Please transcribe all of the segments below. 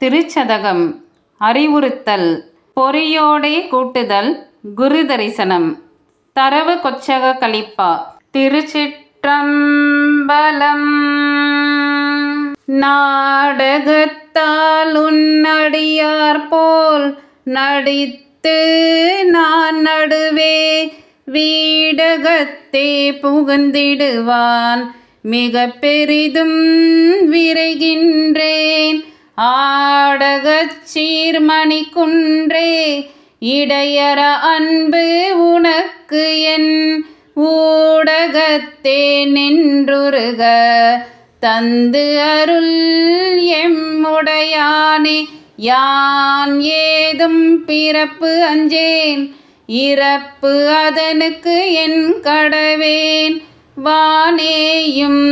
திருச்சதகம் அறிவுறுத்தல் பொறியோடே கூட்டுதல் குரு தரிசனம் தரவு கொச்சக கலிப்பா. திருச்சிற்றம்பலம். நாடகத்தால் உன்னடியார் போல் நடித்து நான் நடுவே வீடகத்தே புகுந்திடுவான் மிக பெரிதும் விரைகின்றேன். ஆடகச் சீர்மணி குன்றே இடையற அன்பு உனக்கு என் ஊடகத்தே நின்றுருக தந்து அருள் எம்முடையானே. யான் ஏதும் பிறப்பு அஞ்சேன் இறப்பு அதனுக்கு என் கடவேன். வானேயும்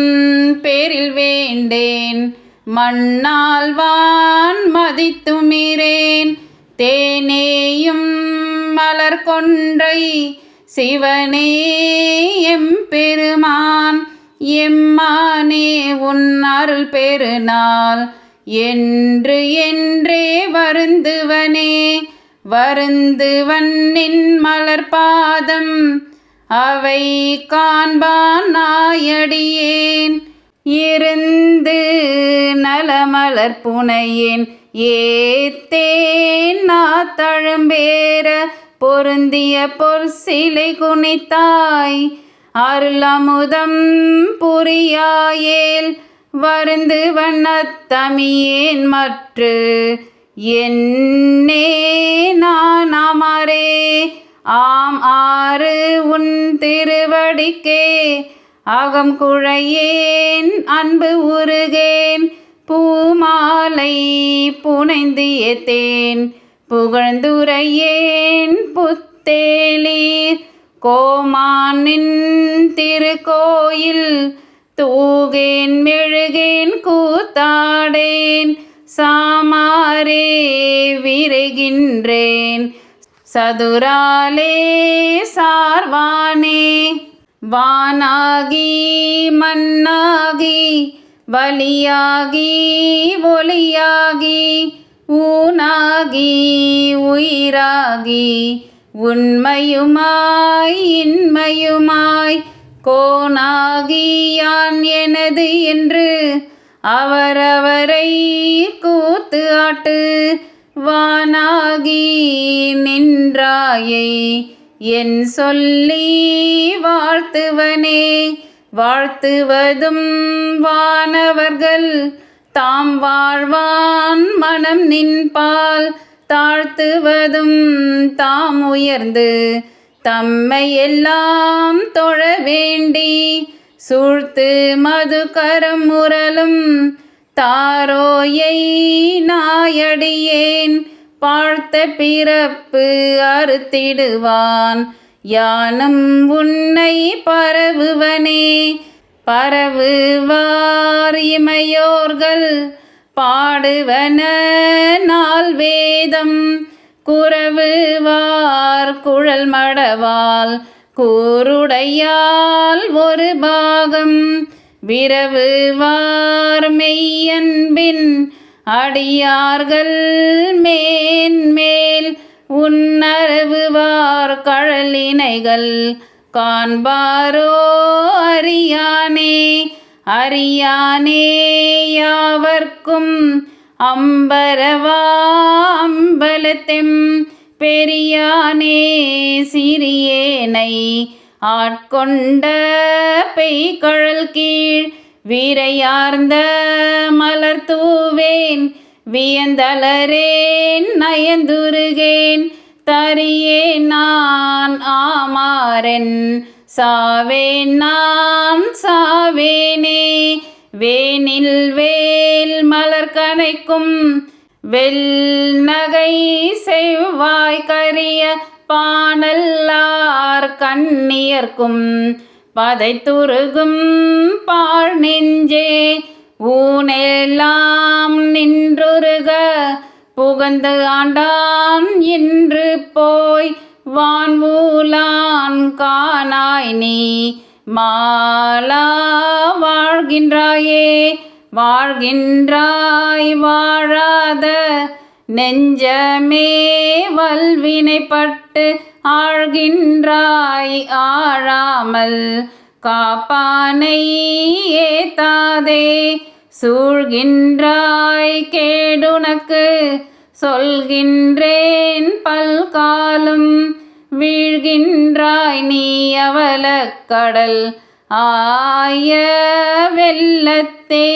பேரில் வேண்டேன் மண்ணால் வான் மதித்துமிரேன். தேனேயும் மலர் கொன்றை சிவனே எம்பெருமான் எம்மானே உன் அருள் பெருநாள் என்று என்றே வருந்துவனே. வருந்துவன் நின் மலர் பாதம் அவை காண்பான் நாயடியேன். இருந்து நலமலர் புனையேன் ஏத்தேன் நாத்தழும்பேற பொருந்திய பொற்சிலை குனித்தாய் அருளமுதம் புரியாயேல். வருந்து வண்ணத்தமியேன் மற்று என்னே நான் அமரே. ஆம் ஆறு உன் திருவடிக்கே அகம் குழையேன் அன்பு உருகேன். பூமாலை புனைந்து ஏத்தேன் புகழ்ந்துரையேன் புத்தேலீர். கோமானின் திருக்கோயில் தூகேன் மெழுகேன் கூத்தாடேன். சாமாரே விரைகின்றேன் சதுராலே சார்வானே. வானாகி மண்ணாகி வலியாகி ஒளியாகி ஊனாகி உயிராகி உண்மையுமாய் இன்மையுமாய் கோனாகி யான் எனது என்று அவரவரை கூத்து ஆட்டு. வானாகி நின்றாயை என் சொல்லி வாழ்த்துவனே. வாழ்த்துவதும் வானவர்கள் தாம் வாழ்வான் மனம் நின்பால் தாழ்த்துவதும் தாம் உயர்ந்து தம்மை எல்லாம் தொழ வேண்டி. சூழ்த்து மதுகரம் முரலும் தாரோயை நாயடியேன் பார்த்த பிறப்பு அறுத்திடுவான். யானும் உன்னை பரவுவனே. பரவுவார் இமையோர்கள் பாடுவன நாள் வேதம். குரவுவார் குழல் மடவால் கூருடையால் ஒரு பாகம். விரவுவார் மெய்யன்பின் அடியார்கள் மேன்மேல். உன்னரவுவார் கழலினைகள் காண்பாரோ அறியானே. அறியானே யாவர்க்கும் அம்பரவா அம்பலத்தெம் பெரியானே. சிறியேனை ஆட்கொண்ட பெய்கழல் கீழ் வீரையார்ந்த மலர் தூவேன். வியந்தலரேன் நயந்துருகேன் தரியேன் நான் ஆமாறென் சாவேன் நான் சாவேனே. வேனில் வேல் மலர் கனைக்கும் வெல் நகை செவ்வாய் கரிய பானல்லார் கண்ணியர்க்கும் பதைத்துருகும் பாழ் நெஞ்சே. ஊனெல்லாம் நின்றுருக புகந்து ஆண்டான் இன்று போய் வான்வூலான் காணாய் நீ மாலா வாழ்கின்றாயே. வாழ்கின்றாய் வாழாத நெஞ்சமே வல்வினைப்பட்டு ஆழ்கின்றாய் ஆழாமல் காப்பானை ஏத்தாதே சூழ்கின்றாய் கேடுனக்கு சொல்கின்றேன் பல்காலும் வீழ்கின்றாய் நீ அவலக் கடல் ஆய வெள்ளத்தே.